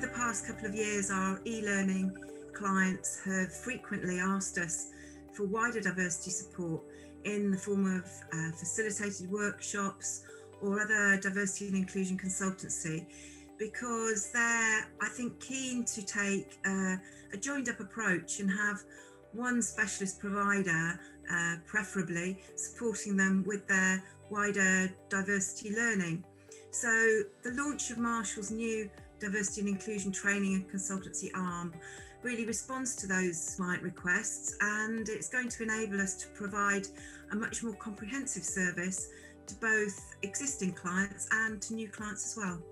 over the past couple of years, our eLearning clients have frequently asked us for wider diversity support in the form of facilitated workshops or other diversity and inclusion consultancy, because they're, I think, keen to take a joined up approach and have one specialist provider, preferably, supporting them with their wider diversity learning. So the launch of Marshall's new Diversity and Inclusion Training and Consultancy arm really responds to those client requests, and it's going to enable us to provide a much more comprehensive service to both existing clients and to new clients as well.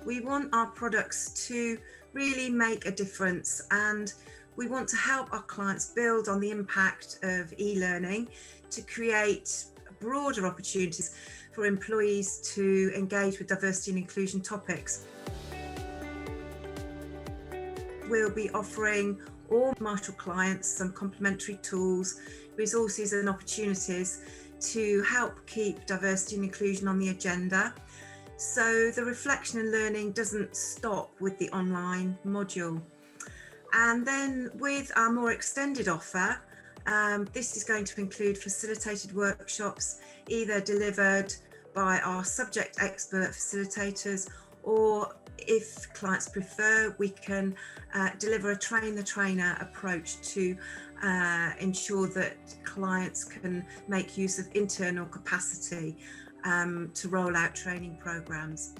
We want our products to really make a difference, and we want to help our clients build on the impact of e-learning to create broader opportunities for employees to engage with diversity and inclusion topics. We'll be offering all Marshall clients some complimentary tools, resources and opportunities to help keep diversity and inclusion on the agenda. So the reflection and learning doesn't stop with the online module. And then with our more extended offer, this is going to include facilitated workshops, either delivered by our subject expert facilitators, or if clients prefer, we can deliver a train the trainer approach to ensure that clients can make use of internal capacity to roll out training programs.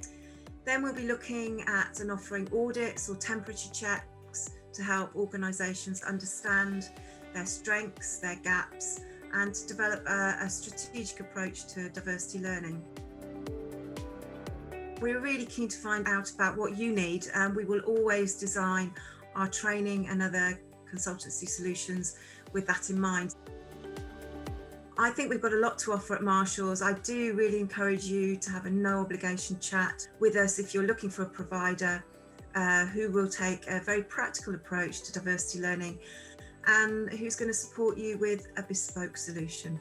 Then we'll be looking at and offering audits or temperature checks to help organisations understand their strengths, their gaps, and to develop a strategic approach to diversity learning. We're really keen to find out about what you need, and we will always design our training and other consultancy solutions with that in mind. I think we've got a lot to offer at Marshall's. I do really encourage you to have a no obligation chat with us if you're looking for a provider who will take a very practical approach to diversity learning and who's going to support you with a bespoke solution.